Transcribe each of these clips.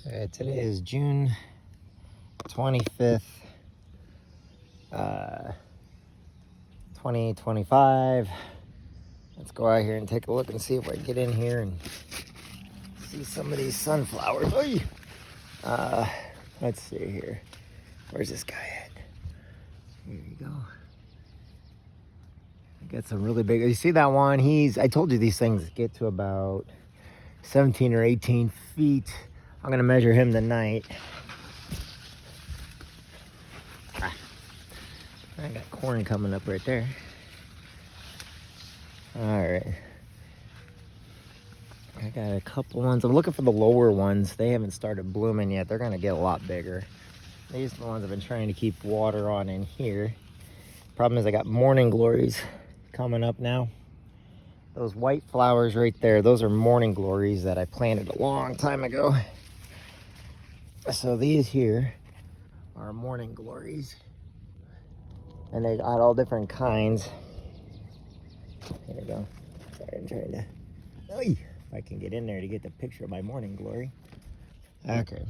Today is June 25th, 2025. Let's go out here and take a look and see if I can get in here and see some of these sunflowers. Oy! Let's see here. Where's this guy at? Here you go. I got some really big. You see that one? I told you these things get to about 17 or 18 feet. I'm gonna measure him tonight. I got corn coming up right there. All right. I got a couple ones. I'm looking for the lower ones. They haven't started blooming yet. They're gonna get a lot bigger. These are the ones I've been trying to keep water on in here. Problem is I got morning glories coming up now. Those white flowers right there, those are morning glories that I planted a long time ago. So these here are morning glories. And they got all different kinds. Here we go. Sorry, I'm trying to... Oy! If I can get in there to get the picture of my morning glory. Okay.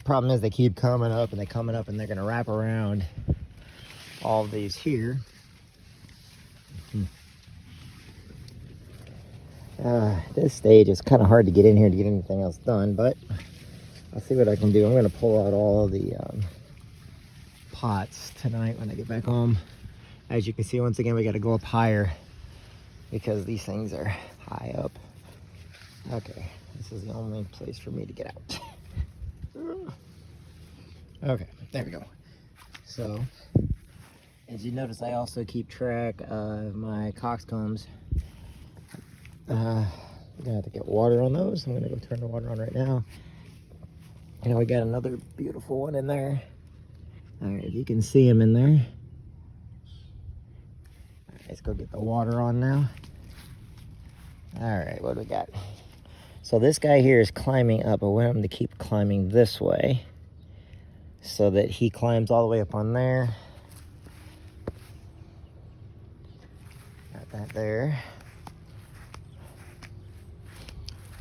Problem is they keep coming up and they're going to wrap around all of these here. This stage is kind of hard to get in here to get anything else done, but I'll see what I can do. I'm going to pull out all the pots tonight when I get back home. As you can see, once again, we got to go up higher because these things are high up. Okay, this is the only place for me to get out. Okay, there we go. So, as you notice, I also keep track of my coxcombs. I'm gonna have to get water on those. I'm gonna go turn the water on right now. And we got another beautiful one in there. All right, if you can see him in there. All right, let's go get the water on now. All right, what do we got? So this guy here is climbing up. I want him to keep climbing this way so that he climbs all the way up on there. Got that there.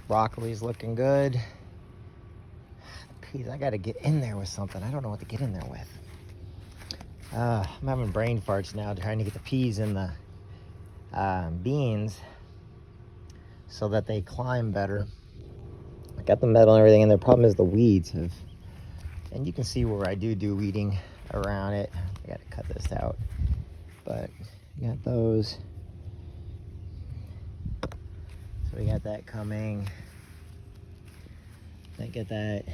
Broccoli's looking good. Peas, I gotta get in there with something. I don't know what to get in there with. I'm having brain farts now trying to get the peas and the beans so that they climb better. I got the metal and everything in there. Problem is the weeds have, and you can see where I do weeding around it. I gotta cut this out, but you got those. So we got that coming. I get that.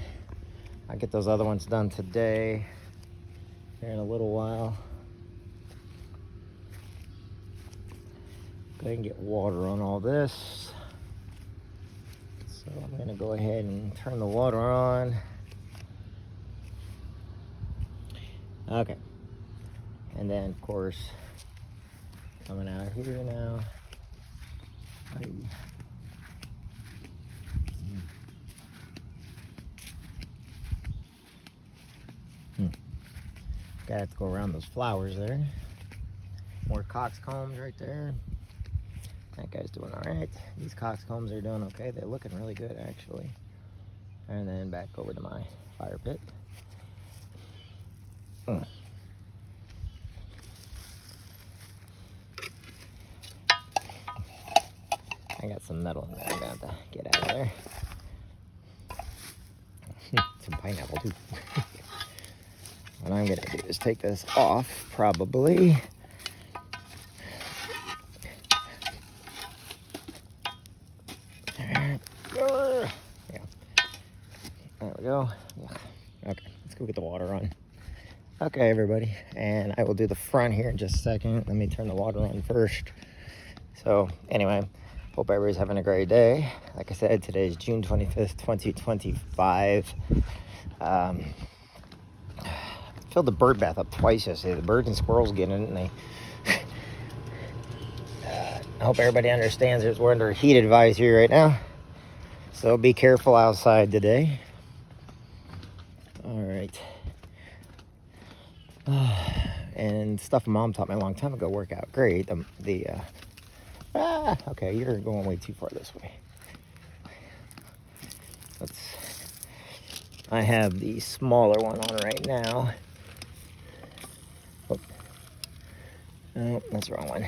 I'll get those other ones done today, here in a little while. Go ahead and get water on all this. So I'm gonna go ahead and turn the water on. Okay. And then of course, coming out here now. Gotta go around those flowers there. More coxcombs right there. That guy's doing all right. These coxcombs are doing okay. They're looking really good, actually. And then back over to my fire pit. I got some metal in there. I'm gonna have to get out of there. Some pineapple too. What I'm gonna do is take this off, probably. Yeah. There we go. Okay, let's go get the water on. Okay, everybody, and I will do the front here in just a second. Let me turn the water on first. So, anyway, hope everybody's having a great day. Like I said, today is June 25th, 2025. Filled the bird bath up twice yesterday. The birds and squirrels get in it, and I hope everybody understands we're under a heat advisory right now. So be careful outside today. All right. And stuff Mom taught me a long time ago work out great. Okay, you're going way too far this way. Let's I have the smaller one on right now. Oh, no, that's the wrong one.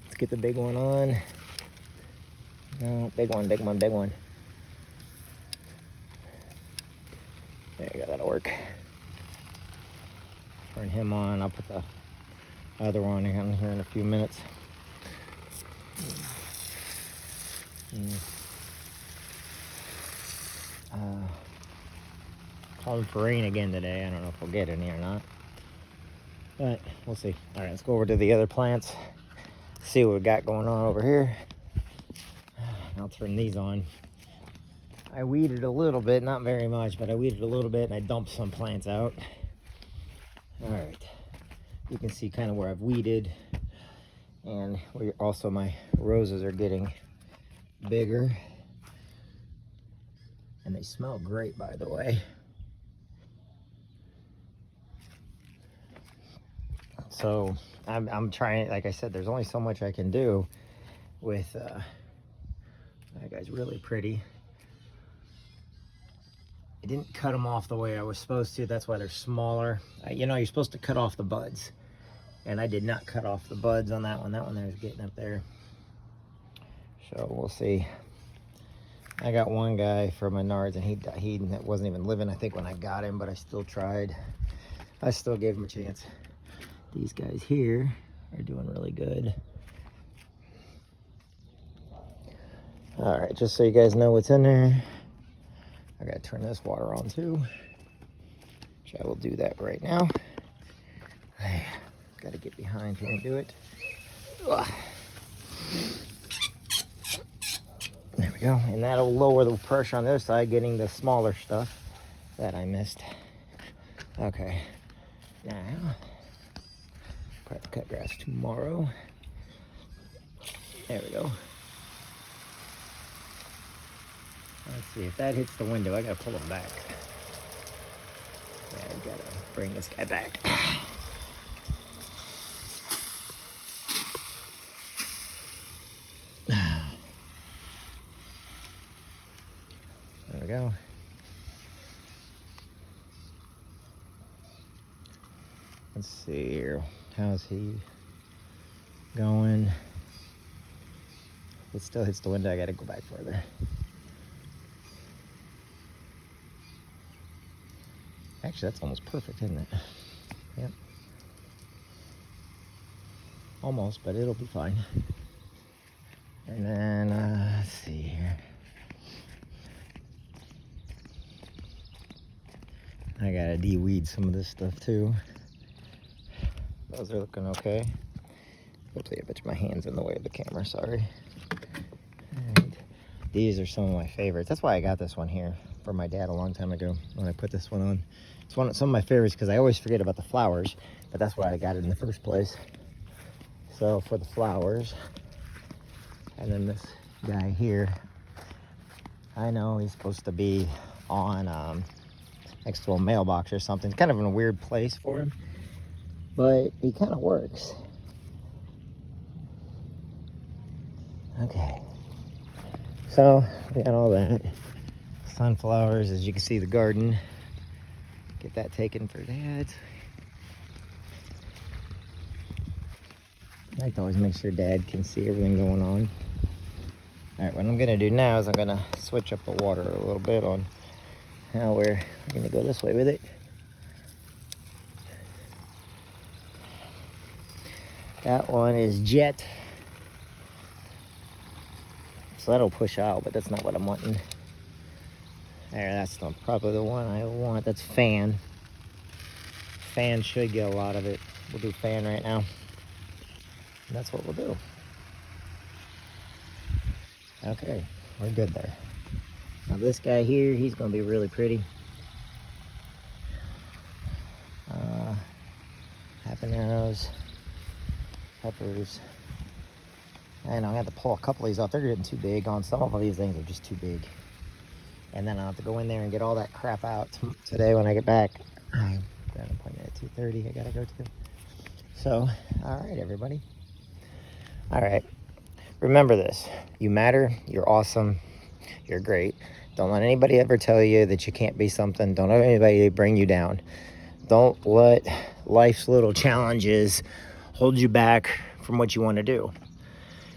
Let's get the big one on. No, big one, big one, big one. There you go, that'll work. Turn him on. I'll put the other one in here in a few minutes. Calling for rain again today. I don't know if we'll get any or not, but we'll see. All right, let's go over to the other plants, see what we got going on over here. I'll turn these on. I weeded a little bit, not very much, but I weeded a little bit and I dumped some plants out. All right, you can see kind of where I've weeded, and where also my roses are getting bigger, and they smell great, by the way. So I'm trying, like I said, there's only so much I can do with that guy's really pretty. I didn't cut them off the way I was supposed to. That's why they're smaller. You know, you're supposed to cut off the buds, and I did not cut off the buds on that one. That one there's getting up there. So we'll see. I got one guy from Menards, and he wasn't even living, I think, when I got him, but I still tried. I still gave him a chance. These guys here are doing really good. All right, just so you guys know what's in there, I gotta turn this water on too, which I will do that right now. I gotta get behind here and do it. Ugh. There we go, and that'll lower the pressure on the other side, getting the smaller stuff that I missed. Okay, now, probably cut grass tomorrow. There we go. Let's see, if that hits the window, I gotta pull him back. Yeah, I gotta bring this guy back. There we go. Let's see here. How's he going? If it still hits the window, I gotta go back further. Actually, that's almost perfect, isn't it? Yep. Almost, but it'll be fine. And then, let's see here. I gotta de-weed some of this stuff too. Those are looking okay. Oops, I bet my hand's in the way of the camera, sorry. And these are some of my favorites. That's why I got this one here for my dad a long time ago when I put this one on. It's some of my favorites because I always forget about the flowers, but that's why I got it in the first place. So for the flowers, and then this guy here, I know he's supposed to be on next to a mailbox or something. It's kind of in a weird place for him, but he kind of works. Okay, so we got all that. Sunflowers, as you can see, the garden. Get that taken for Dad. I like to always make sure Dad can see everything going on. All right, what I'm gonna do now is I'm gonna switch up the water a little bit on how we're gonna go this way with it. That one is Jet. So that'll push out, but that's not what I'm wanting. There, that's not probably the one I want. That's Fan. Fan should get a lot of it. We'll do Fan right now. And that's what we'll do. Okay, we're good there. Now this guy here, he's gonna be really pretty. Habaneros, peppers. I know I have to pull a couple of these off. They're getting too big on some of these things are just too big. And then I'll have to go in there and get all that crap out today when I get back. I've got an appointment at 2:30 I gotta go to. So, all right, everybody. All right, remember this. You matter, you're awesome, you're great. Don't let anybody ever tell you that you can't be something. Don't let anybody bring you down. Don't let life's little challenges hold you back from what you want to do.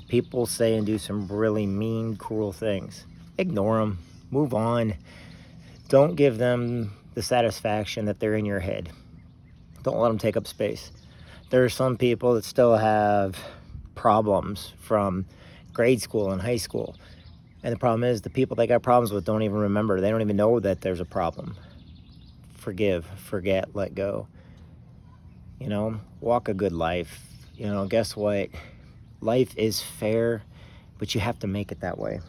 People say and do some really mean, cruel things. Ignore them. Move on. Don't give them the satisfaction that they're in your head. Don't let them take up space. There are some people that still have problems from grade school and high school. And the problem is the people they got problems with don't even remember. They don't even know that there's a problem. Forgive, forget, let go. You know, walk a good life. You know, guess what? Life is fair, but you have to make it that way.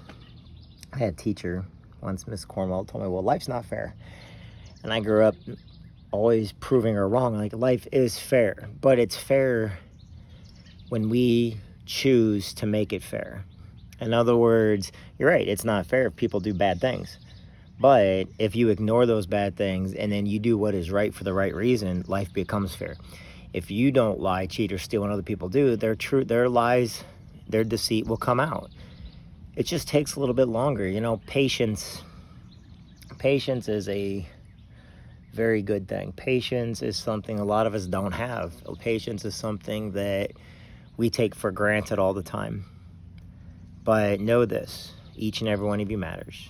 I had a teacher once, Miss Cornwell, told me, well, life's not fair. And I grew up always proving her wrong. Like, life is fair, but it's fair when we choose to make it fair. In other words, you're right, it's not fair if people do bad things. But if you ignore those bad things and then you do what is right for the right reason, life becomes fair. If you don't lie, cheat, or steal when other people do, their lies, their deceit will come out. It just takes a little bit longer. You know, patience is a very good thing. Patience is something a lot of us don't have. Patience is something that we take for granted all the time. But know this, each and every one of you matters.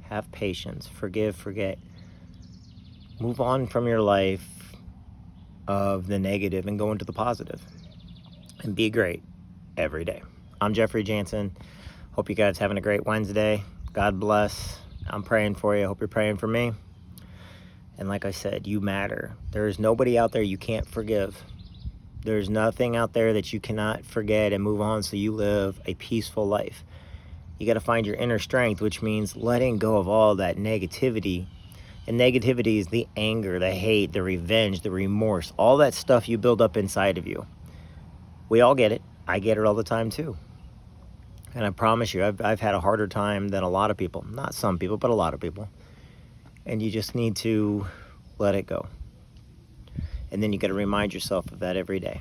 Have patience, forgive, forget. Move on from your life of the negative and go into the positive. And be great every day. I'm Jeffrey Jansen. Hope you guys having a great Wednesday. God bless. I'm praying for you. I hope you're praying for me. And like I said, you matter. There is nobody out there you can't forgive. There's nothing out there that you cannot forget and move on so you live a peaceful life. You got to find your inner strength, which means letting go of all that negativity. And negativity is the anger, the hate, the revenge, the remorse, all that stuff you build up inside of you. We all get it. I get it all the time too. And I promise you, I've had a harder time than a lot of people. Not some people, but a lot of people. And you just need to let it go. And then you got to remind yourself of that every day.